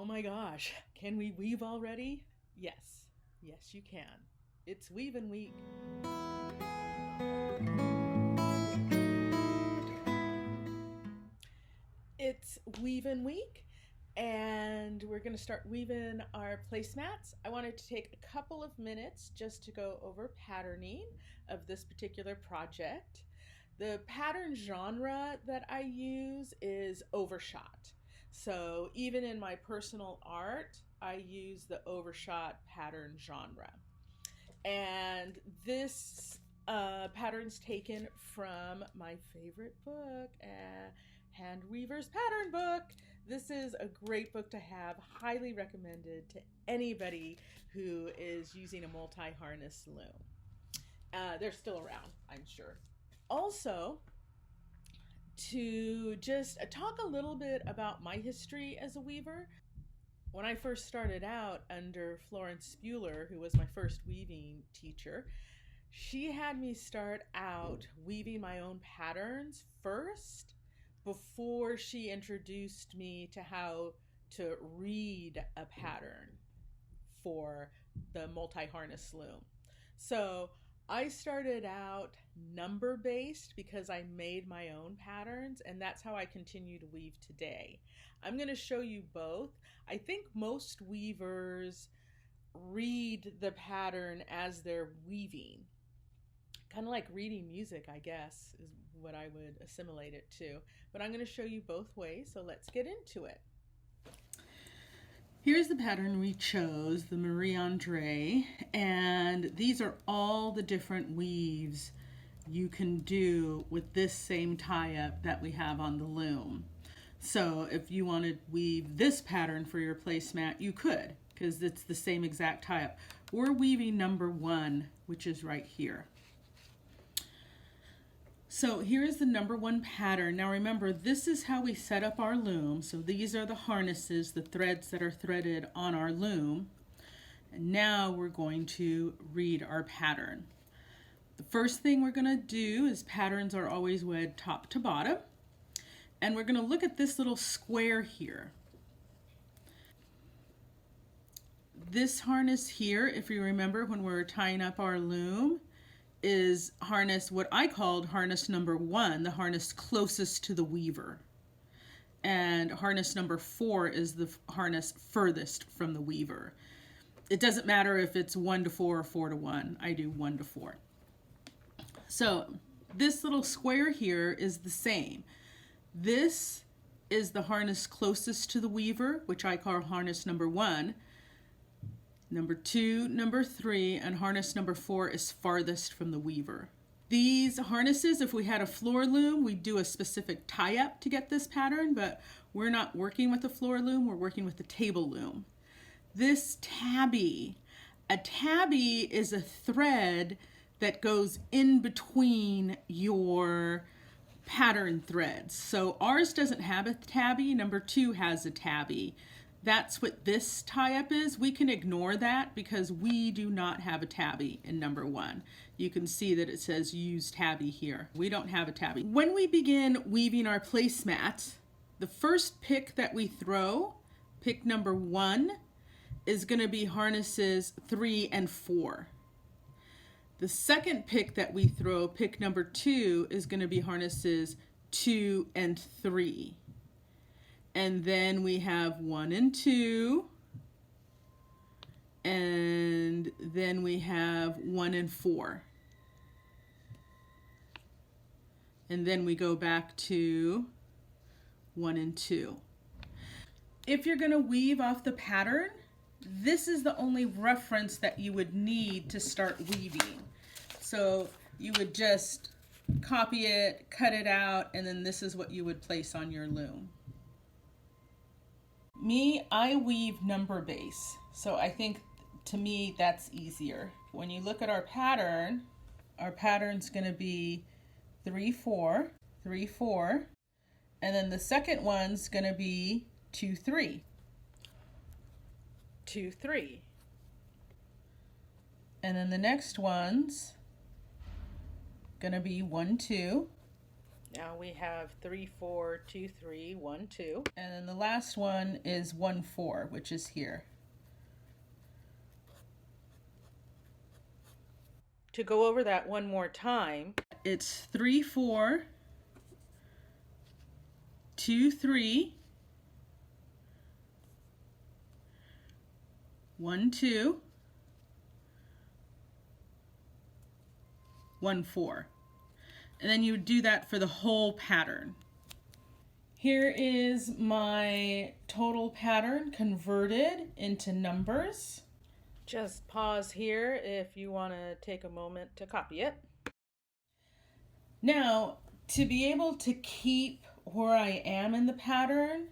Oh my gosh, can we weave already? Yes, yes, you can. It's Weaving Week. It's Weaving Week, and we're going to start weaving our placemats. I wanted to take a couple of minutes just to go over patterning of this particular project. The pattern genre that I use is overshot. So even in my personal art, I use the overshot pattern genre. And this pattern's taken from my favorite book, Hand Weaver's Pattern Book. This is a great book to have, highly recommended to anybody who is using a multi-harness loom. They're still around, I'm sure. Also, to just talk a little bit about my history as a weaver. When I first started out under Florence Spuler, who was my first weaving teacher, she had me start out weaving my own patterns first before she introduced me to how to read a pattern for the multi-harness loom. So I started out number based because I made my own patterns, and that's how I continue to weave today. I'm going to show you both. I think most weavers read the pattern as they're weaving. Kind of like reading music, I guess, is what I would assimilate it to. But I'm going to show you both ways, so let's get into it. Here's the pattern we chose, the Marie Andre, and these are all the different weaves you can do with this same tie-up that we have on the loom. So if you want to weave this pattern for your placemat, you could, because it's the same exact tie-up. We're weaving number 1, which is right here. So here is the number 1 pattern. Now remember, this is how we set up our loom. So these are the harnesses, the threads that are threaded on our loom. And now we're going to read our pattern. The first thing we're going to do is patterns are always wed top to bottom. And we're going to look at this little square here. This harness here, if you remember when we were tying up our loom, is harness, what I called harness number 1, the harness closest to the weaver. And harness number 4 is the harness furthest from the weaver. It doesn't matter if it's 1 to 4 or 4 to 1. I do 1 to 4. So this little square here is the same. This is the harness closest to the weaver, which I call harness number 1. Number 2, number 3, and harness number 4 is farthest from the weaver. These harnesses, if we had a floor loom, we'd do a specific tie-up to get this pattern, but we're not working with a floor loom, we're working with a table loom. This tabby, a tabby is a thread that goes in between your pattern threads. So ours doesn't have a tabby, number 2 has a tabby. That's what this tie-up is. We can ignore that because we do not have a tabby in number 1. You can see that it says use tabby here. We don't have a tabby. When we begin weaving our placemat, the first pick that we throw, pick number 1, is going to be harnesses 3 and 4. The second pick that we throw, pick number 2, is going to be harnesses 2 and 3. And then we have 1 and 2, and then we have 1 and 4. And then we go back to 1 and 2. If you're going to weave off the pattern, this is the only reference that you would need to start weaving. So you would just copy it, cut it out, and then this is what you would place on your loom. Me, I weave number base, so I think to me that's easier. When you look at our pattern's going to be 3, 4, 3, 4, and then the second one's going to be 2, 3, 2, 3, and then the next one's going to be 1, 2, Now we have 3, 4, 2, 3, 1, 2. And then the last one is 1, 4, which is here. To go over that one more time, it's 3, 4, 2, 3, 1, 2, 1, 4. And then you would do that for the whole pattern. Here is my total pattern converted into numbers. Just pause here if you want to take a moment to copy it. Now, to be able to keep where I am in the pattern,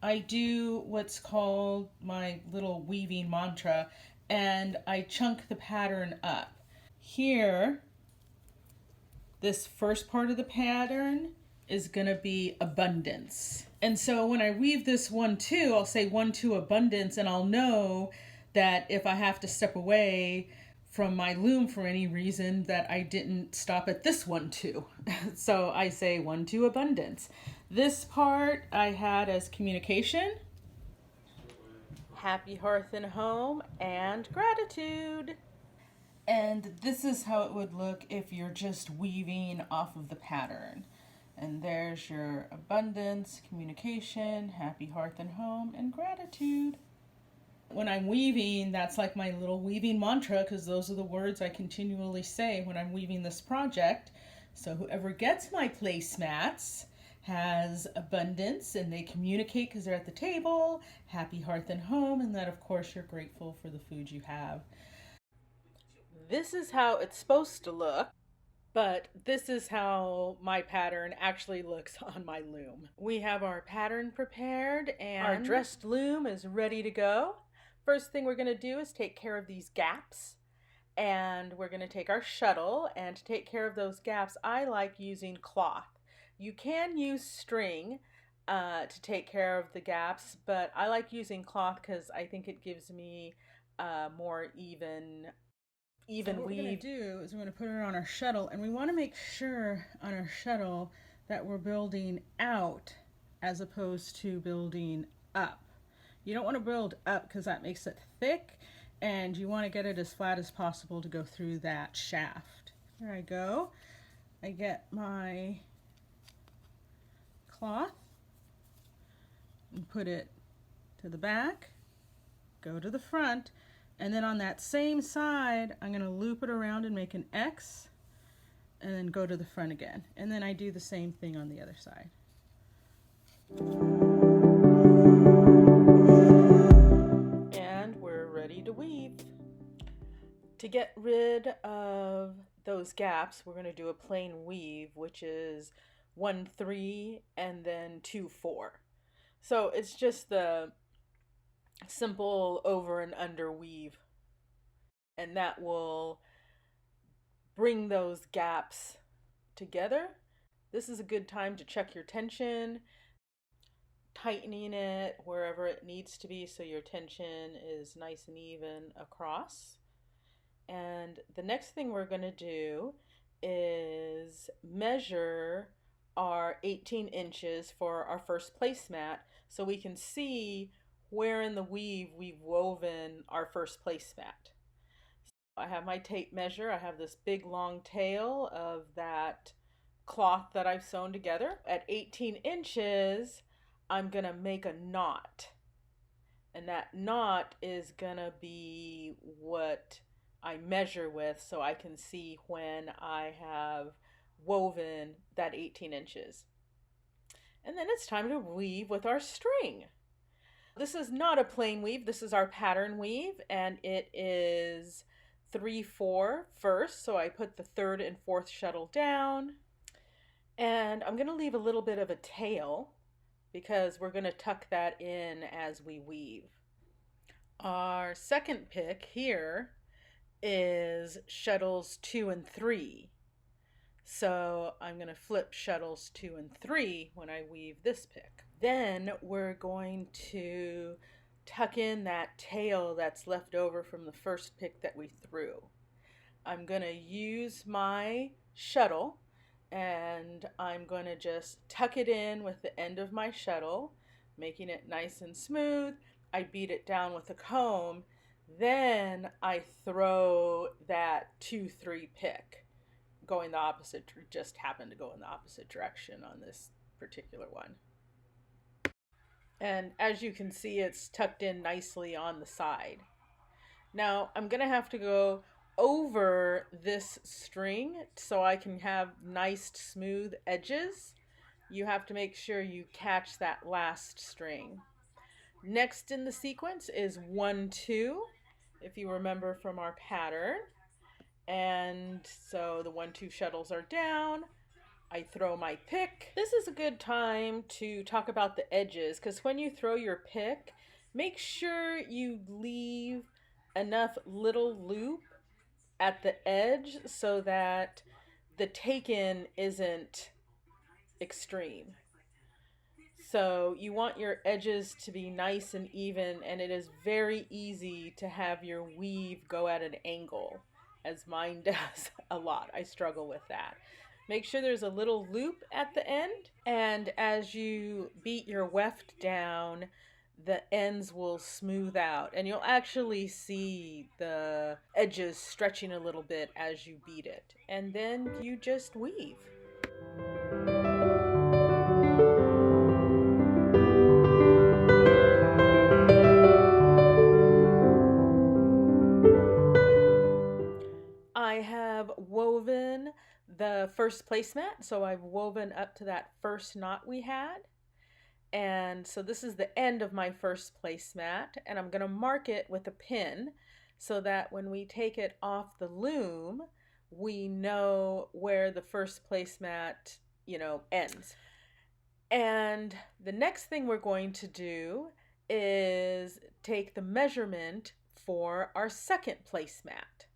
I do what's called my little weaving mantra, and I chunk the pattern up. Here, this first part of the pattern is going to be abundance. And so when I weave this 1, 2, I'll say 1, 2 abundance, and I'll know that if I have to step away from my loom for any reason that I didn't stop at this 1, 2. So I say 1, 2 abundance. This part I had as communication, happy hearth and home, and gratitude. And this is how it would look if you're just weaving off of the pattern. And there's your abundance, communication, happy hearth and home, and gratitude. When I'm weaving, that's like my little weaving mantra, because those are the words I continually say when I'm weaving this project. So whoever gets my placemats has abundance, and they communicate because they're at the table, happy hearth and home, and that of course you're grateful for the food you have. This is how it's supposed to look, but this is how my pattern actually looks on my loom. We have our pattern prepared and our dressed loom is ready to go. First thing we're going to do is take care of these gaps, and we're going to take our shuttle, and to take care of those gaps I like using cloth. You can use string to take care of the gaps, but I like using cloth because I think it gives me more even so what weave. We're going to do is we're going to put it on our shuttle, and we want to make sure on our shuttle that we're building out as opposed to building up. You don't want to build up because that makes it thick, and you want to get it as flat as possible to go through that shaft. There I go. I get my cloth and put it to the back, go to the front, and then on that same side I'm going to loop it around and make an X, and then go to the front again. And then I do the same thing on the other side. And we're ready to weave. To get rid of those gaps, we're going to do a plain weave, which is 1, 3 and then 2, 4. So it's just the simple over and under weave, and that will bring those gaps together. This is a good time to check your tension, tightening it wherever it needs to be so your tension is nice and even across. And the next thing we're going to do is measure our 18 inches for our first placemat so we can see where in the weave we've woven our first placemat. I have my tape measure. I have this big long tail of that cloth that I've sewn together. At 18 inches, I'm going to make a knot. And that knot is going to be what I measure with so I can see when I have woven that 18 inches. And then it's time to weave with our string. This is not a plain weave, this is our pattern weave, and it is 3, 4 first, so I put the 3rd and 4th shuttle down, and I'm going to leave a little bit of a tail because we're going to tuck that in as we weave. Our second pick here is shuttles 2 and 3. So I'm going to flip shuttles 2 and 3 when I weave this pick. Then we're going to tuck in that tail that's left over from the first pick that we threw. I'm going to use my shuttle and I'm going to just tuck it in with the end of my shuttle, making it nice and smooth. I beat it down with a comb, then I throw that 2-3 pick, going the opposite, just happened to go in the opposite direction on this particular one. And as you can see, it's tucked in nicely on the side. Now I'm gonna have to go over this string so I can have nice smooth edges. You have to make sure you catch that last string. Next in the sequence is 1, 2, if you remember from our pattern. And so the 1, 2 shuttles are down. I throw my pick. This is a good time to talk about the edges, because when you throw your pick, make sure you leave enough little loop at the edge so that the take-in isn't extreme. So you want your edges to be nice and even, and it is very easy to have your weave go at an angle, as mine does a lot. I struggle with that. Make sure there's a little loop at the end, and as you beat your weft down, the ends will smooth out, and you'll actually see the edges stretching a little bit as you beat it, and then you just weave. I have woven the first placemat, so I've woven up to that first knot we had. And so this is the end of my first placemat, and I'm going to mark it with a pin so that when we take it off the loom, we know where the first placemat, ends. And the next thing we're going to do is take the measurement for our second placemat.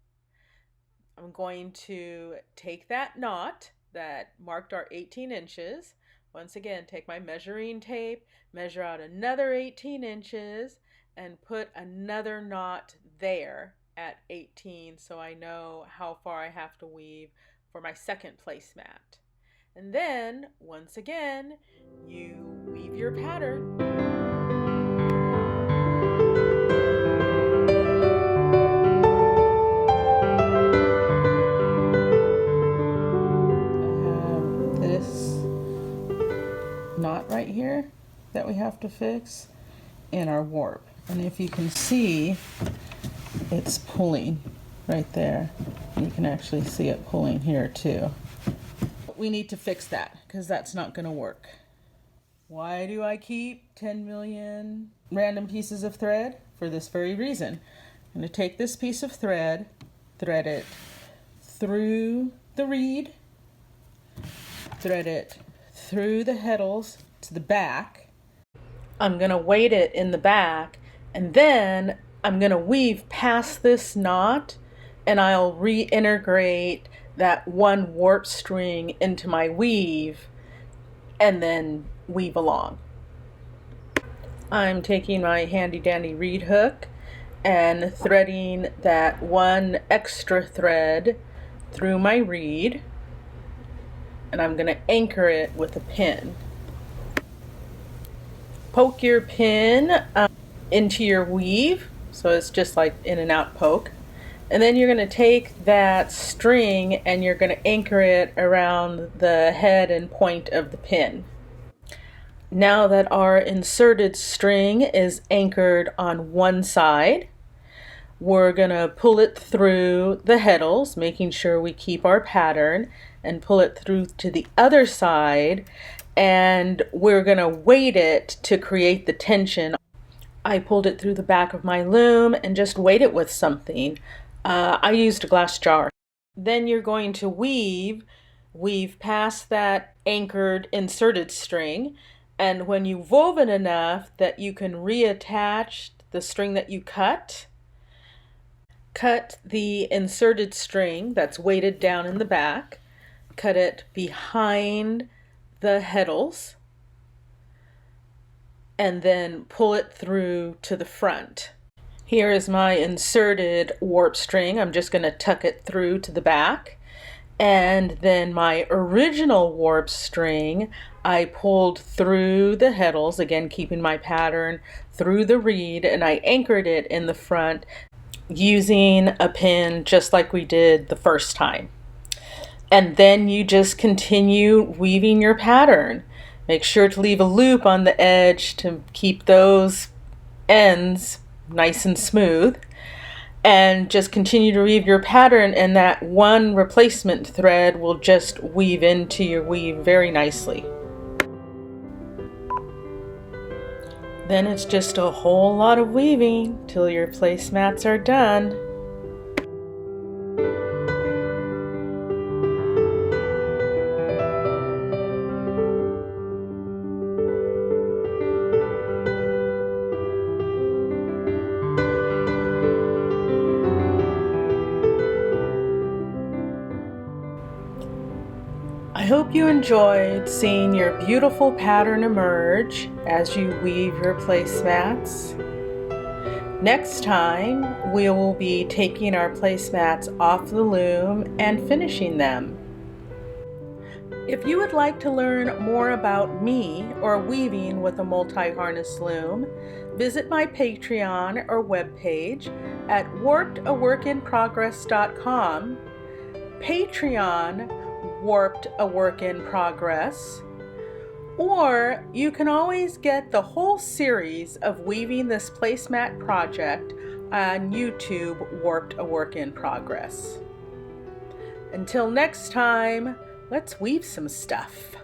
I'm going to take that knot that marked our 18 inches. Once again, take my measuring tape, measure out another 18 inches, and put another knot there at 18 so I know how far I have to weave for my second placemat. And then, once again, you weave your pattern. Knot right here that we have to fix in our warp, and if you can see, it's pulling right there. You can actually see it pulling here too. We need to fix that because that's not going to work. Why do I keep 10 million random pieces of thread? For this very reason. I'm going to take this piece of thread, thread it through the reed, thread it through the heddles to the back. I'm going to weight it in the back, and then I'm going to weave past this knot, and I'll reintegrate that one warp string into my weave and then weave along. I'm taking my handy dandy reed hook and threading that one extra thread through my reed, and I'm going to anchor it with a pin. Poke your pin into your weave, so it's just like in and out poke. And then you're going to take that string and you're going to anchor it around the head and point of the pin. Now that our inserted string is anchored on one side, we're going to pull it through the heddles, making sure we keep our pattern, and pull it through to the other side, and we're going to weight it to create the tension. I pulled it through the back of my loom and just weight it with something. I used a glass jar. Then you're going to weave past that anchored inserted string, and when you've woven enough that you can reattach the string that you cut the inserted string that's weighted down in the back, cut it behind the heddles, and then pull it through to the front. Here is my inserted warp string. I'm just going to tuck it through to the back, And then my original warp string, I pulled through the heddles, again keeping my pattern through the reed, and I anchored it in the front using a pin just like we did the first time. And then you just continue weaving your pattern. Make sure to leave a loop on the edge to keep those ends nice and smooth. And just continue to weave your pattern, and that one replacement thread will just weave into your weave very nicely. Then it's just a whole lot of weaving till your placemats are done. I hope you enjoyed seeing your beautiful pattern emerge as you weave your placemats. Next time, we will be taking our placemats off the loom and finishing them. If you would like to learn more about me or weaving with a multi-harness loom, visit my Patreon or webpage at warpedaworkinprogress.com, Patreon Warped a Work in Progress, or you can always get the whole series of weaving this placemat project on YouTube, Warped a Work in Progress. Until next time, let's weave some stuff.